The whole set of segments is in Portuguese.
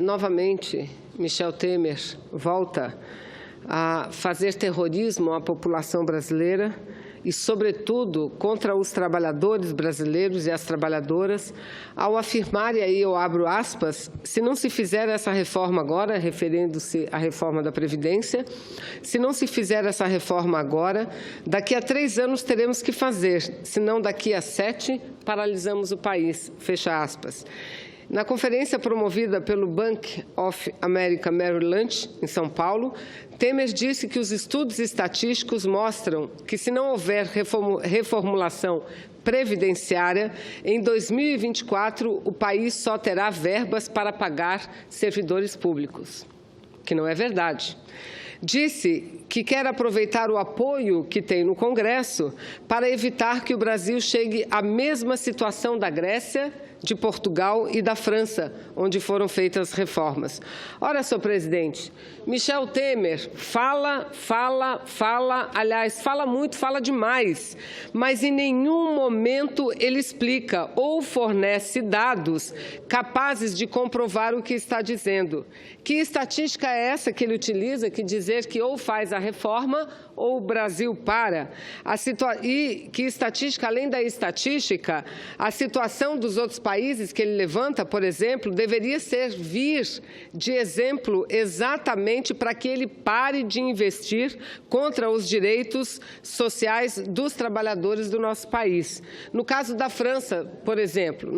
Novamente, Michel Temer volta a fazer terrorismo à população brasileira e, sobretudo, contra os trabalhadores brasileiros e as trabalhadoras, ao afirmar, e aí eu abro aspas, se não se fizer essa reforma agora, referindo-se à reforma da Previdência, se não se fizer essa reforma agora, daqui a 3 anos teremos que fazer, senão daqui a 7 paralisamos o país, fecha aspas. Na conferência promovida pelo Bank of America Merrill Lynch, em São Paulo, Temer disse que os estudos estatísticos mostram que, se não houver reformulação previdenciária, em 2024 o país só terá verbas para pagar servidores públicos, que não é verdade. Disse que quer aproveitar o apoio que tem no Congresso para evitar que o Brasil chegue à mesma situação da Grécia, de Portugal e da França, onde foram feitas reformas. Ora, senhor presidente, Michel Temer fala, aliás, fala muito, fala demais, mas em nenhum momento ele explica ou fornece dados capazes de comprovar o que está dizendo. Que estatística é essa que ele utiliza, que dizer que ou faz a reforma ou o Brasil para? E que estatística, além da estatística, a situação dos outros países que ele levanta, por exemplo, deveria servir de exemplo exatamente para que ele pare de investir contra os direitos sociais dos trabalhadores do nosso país. No caso da França, por exemplo,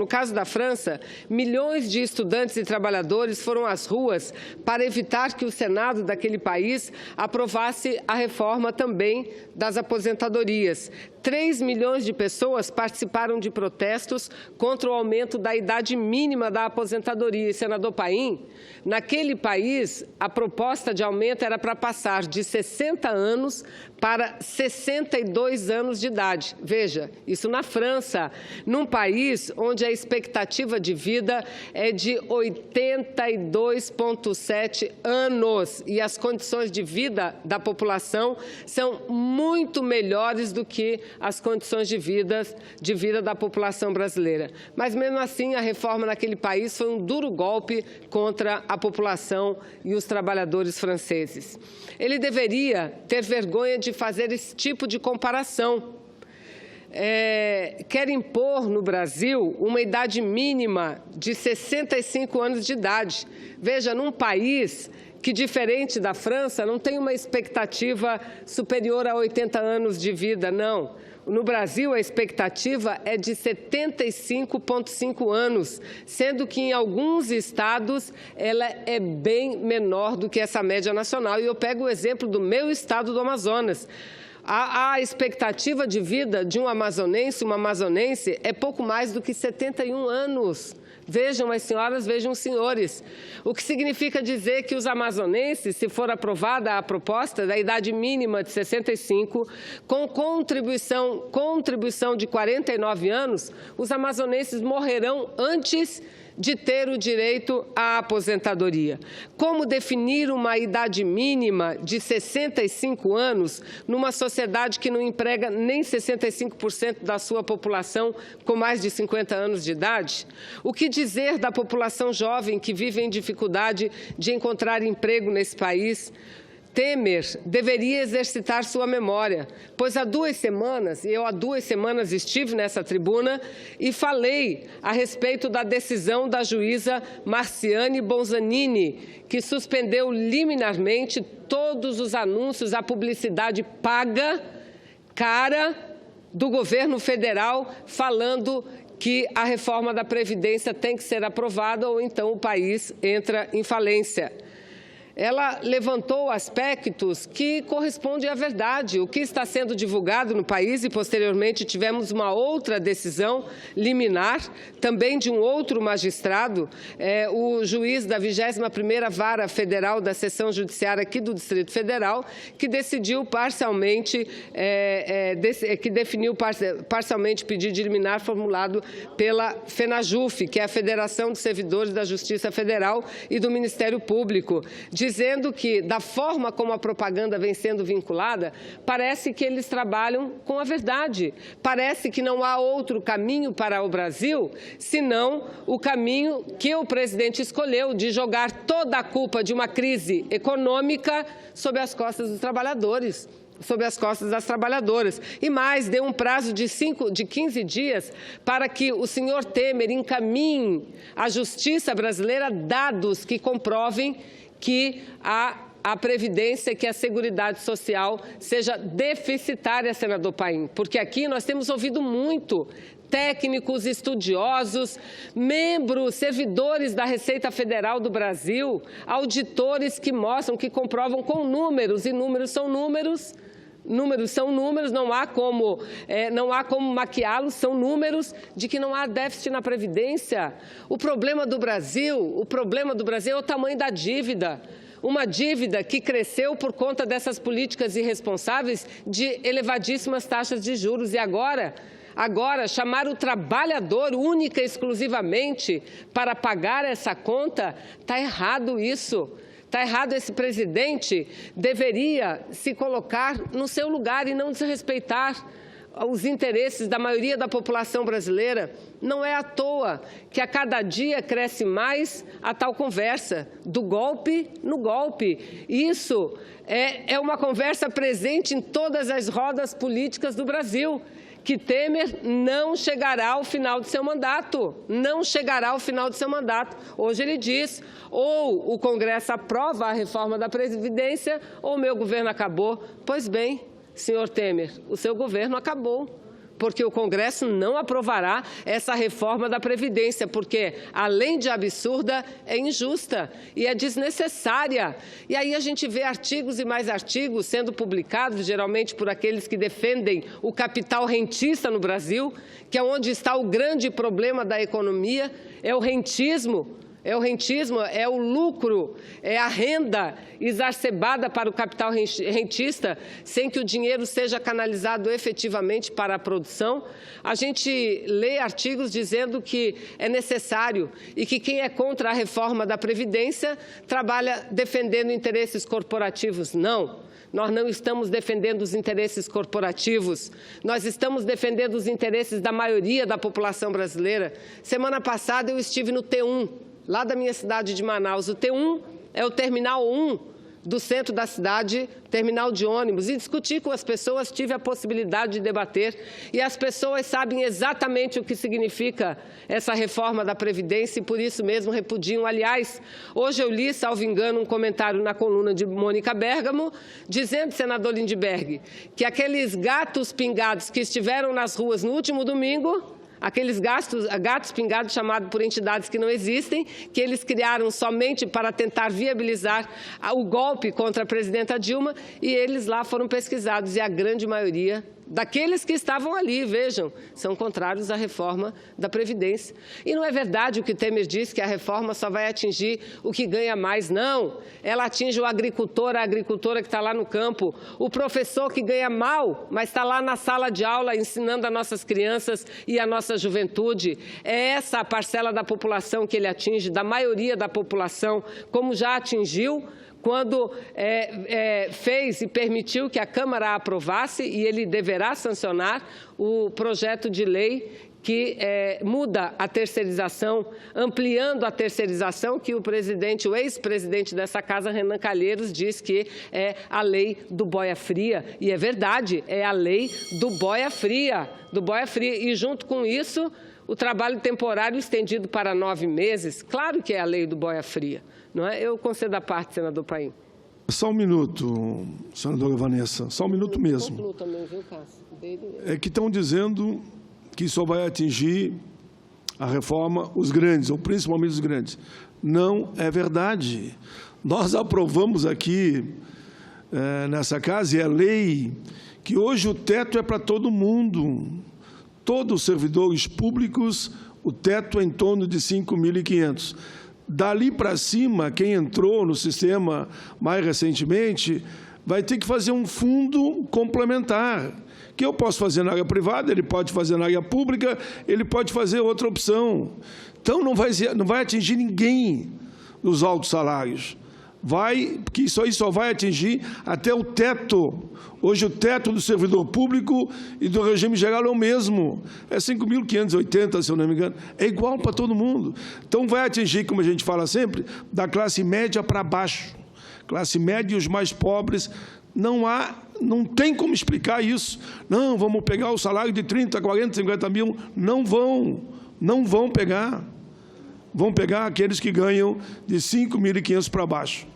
milhões de estudantes e trabalhadores foram às ruas para evitar que o Senado daquele país aprovasse a reforma também das aposentadorias. 3 milhões de pessoas participaram de protestos contra o aumento da idade mínima da aposentadoria. E, senador Paim, naquele país, a proposta de aumento era para passar de 60 anos para 62 anos de idade. Veja, isso na França, num país onde a expectativa de vida é de 82,7 anos e as condições de vida da população são muito melhores do que as condições de vida da população brasileira. Mas, mesmo assim, a reforma naquele país foi um duro golpe contra a população e os trabalhadores franceses. Ele deveria ter vergonha de fazer esse tipo de comparação. Quer impor no Brasil uma idade mínima de 65 anos de idade. Veja, num país que, diferente da França, não tem uma expectativa superior a 80 anos de vida, não. No Brasil, a expectativa é de 75,5 anos, sendo que em alguns estados ela é bem menor do que essa média nacional. E eu pego o exemplo do meu estado do Amazonas. A expectativa de vida de um amazonense, uma amazonense, é pouco mais do que 71 anos. Vejam as senhoras, vejam os senhores. O que significa dizer que os amazonenses, se for aprovada a proposta da idade mínima de 65, com contribuição de 49 anos, os amazonenses morrerão antes de ter o direito à aposentadoria. Como definir uma idade mínima de 65 anos numa sociedade que não emprega nem 65% da sua população com mais de 50 anos de idade? O que dizer da população jovem que vive em dificuldade de encontrar emprego nesse país? Temer deveria exercitar sua memória, pois há 2 semanas, e eu há 2 semanas estive nessa tribuna e falei a respeito da decisão da juíza Marciane Bonzanini, que suspendeu liminarmente todos os anúncios, a publicidade paga, cara, do governo federal, falando que a reforma da Previdência tem que ser aprovada ou então o país entra em falência. Ela levantou aspectos que correspondem à verdade, o que está sendo divulgado no país, e posteriormente tivemos uma outra decisão liminar, também de um outro magistrado, o juiz da 21ª Vara Federal da Seção Judiciária aqui do Distrito Federal, que decidiu parcialmente, definiu parcialmente pedido de liminar formulado pela FENAJUF, que é a Federação dos Servidores da Justiça Federal e do Ministério Público, dizendo que, da forma como a propaganda vem sendo vinculada, parece que eles trabalham com a verdade. Parece que não há outro caminho para o Brasil, senão o caminho que o presidente escolheu de jogar toda a culpa de uma crise econômica sobre as costas dos trabalhadores, sobre as costas das trabalhadoras. E mais, deu um prazo de 15 dias para que o senhor Temer encaminhe à justiça brasileira dados que comprovem que a Previdência, que a Seguridade Social seja deficitária, senador Paim. Porque aqui nós temos ouvido muito técnicos, estudiosos, membros, servidores da Receita Federal do Brasil, auditores que mostram, que comprovam com números, e números são números. Números são números, não há como maquiá-los, são números de que não há déficit na Previdência. O problema do Brasil é o tamanho da dívida. Uma dívida que cresceu por conta dessas políticas irresponsáveis de elevadíssimas taxas de juros. E agora, chamar o trabalhador única e exclusivamente para pagar essa conta, está errado isso. Está errado. Esse presidente deveria se colocar no seu lugar e não desrespeitar os interesses da maioria da população brasileira. Não é à toa que a cada dia cresce mais a tal conversa do golpe no golpe. Isso é uma conversa presente em todas as rodas políticas do Brasil, que Temer não chegará ao final de seu mandato. Não chegará ao final de seu mandato. Hoje ele diz, ou o Congresso aprova a reforma da Previdência, ou o meu governo acabou. Pois bem, senhor Temer, o seu governo acabou, porque o Congresso não aprovará essa reforma da Previdência, porque, além de absurda, é injusta e é desnecessária. E aí a gente vê artigos e mais artigos sendo publicados, geralmente por aqueles que defendem o capital rentista no Brasil, que é onde está o grande problema da economia, é o rentismo. É o lucro, é a renda exacerbada para o capital rentista, sem que o dinheiro seja canalizado efetivamente para a produção. A gente lê artigos dizendo que é necessário e que quem é contra a reforma da Previdência trabalha defendendo interesses corporativos. Não. Nós não estamos defendendo os interesses corporativos, nós estamos defendendo os interesses da maioria da população brasileira. Semana passada eu estive no T1, lá da minha cidade de Manaus. O T1 é o terminal 1 do centro da cidade, terminal de ônibus, e discuti com as pessoas, tive a possibilidade de debater, e as pessoas sabem exatamente o que significa essa reforma da Previdência e por isso mesmo repudiam. Aliás, hoje eu li, salvo engano, um comentário na coluna de Mônica Bergamo, dizendo, senador Lindbergh, que aqueles gatos pingados que estiveram nas ruas no último domingo, aqueles gatos pingados chamados por entidades que não existem, que eles criaram somente para tentar viabilizar o golpe contra a presidenta Dilma, e eles lá foram pesquisados, e a grande maioria daqueles que estavam ali, vejam, são contrários à reforma da Previdência. E não é verdade o que Temer diz, que a reforma só vai atingir o que ganha mais. Não, ela atinge o agricultor, a agricultora que está lá no campo, o professor que ganha mal, mas está lá na sala de aula ensinando as nossas crianças e a nossa juventude. É essa a parcela da população que ele atinge, da maioria da população, como já atingiu quando fez e permitiu que a Câmara a aprovasse, e ele deverá sancionar o projeto de lei que muda a terceirização, ampliando a terceirização, que o ex-presidente dessa casa, Renan Calheiros, diz que é a lei do boia fria. E é verdade, é a lei do boia fria. E junto com isso, o trabalho temporário estendido para 9 meses, claro que é a lei do boia fria. Não é? Eu concedo a parte, senador Paim. Só um minuto, senadora Vanessa, só um minuto mesmo. Concluo também, viu, Cássio? É que estão dizendo que só vai atingir a reforma os grandes, ou principalmente os grandes. Não é verdade. Nós aprovamos aqui, nessa casa, e é lei, que hoje o teto é para todo mundo. Todos os servidores públicos, o teto é em torno de 5.500. Dali para cima, quem entrou no sistema mais recentemente vai ter que fazer um fundo complementar, que eu posso fazer na área privada, ele pode fazer na área pública, ele pode fazer outra opção. Então, não vai atingir ninguém nos altos salários. que isso aí só vai atingir até o teto. Hoje o teto do servidor público e do regime geral é o mesmo, é 5.580, se eu não me engano, é igual para todo mundo. Então vai atingir, como a gente fala sempre, da classe média para baixo. Classe média e os mais pobres, não tem como explicar isso. Não, vamos pegar o salário de 30, 40, 50 mil, não vão pegar. Vão pegar aqueles que ganham de 5.500 para baixo.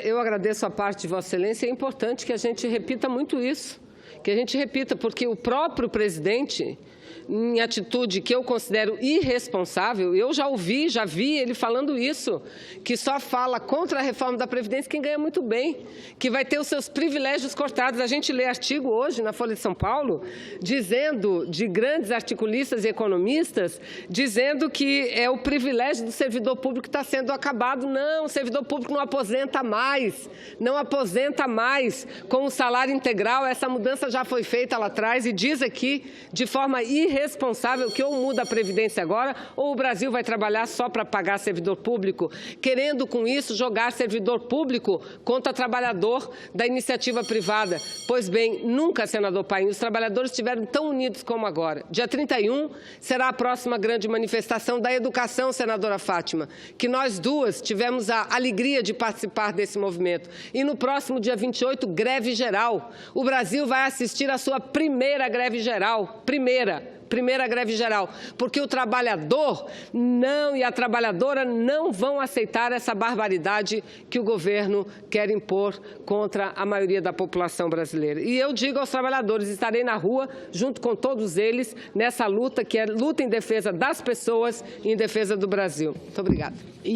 Eu agradeço a parte de Vossa Excelência. É importante que a gente repita muito isso, porque o próprio presidente, em atitude que eu considero irresponsável, eu já vi ele falando isso, que só fala contra a reforma da Previdência quem ganha muito bem, que vai ter os seus privilégios cortados. A gente lê artigo hoje na Folha de São Paulo, dizendo, de grandes articulistas e economistas, dizendo que é o privilégio do servidor público que está sendo acabado. Não, o servidor público não aposenta mais com o salário integral. Essa mudança já foi feita lá atrás e diz aqui, de forma irresponsável, que ou muda a Previdência agora ou o Brasil vai trabalhar só para pagar servidor público, querendo com isso jogar servidor público contra trabalhador da iniciativa privada. Pois bem, nunca, senador Paim, os trabalhadores estiveram tão unidos como agora. Dia 31 será a próxima grande manifestação da educação, senadora Fátima, que nós duas tivemos a alegria de participar desse movimento. E no próximo dia 28, greve geral. O Brasil vai assistir à sua primeira greve geral, primeira greve geral, porque o trabalhador e a trabalhadora não vão aceitar essa barbaridade que o governo quer impor contra a maioria da população brasileira. E eu digo aos trabalhadores, estarei na rua junto com todos eles nessa luta, que é luta em defesa das pessoas e em defesa do Brasil. Muito obrigada.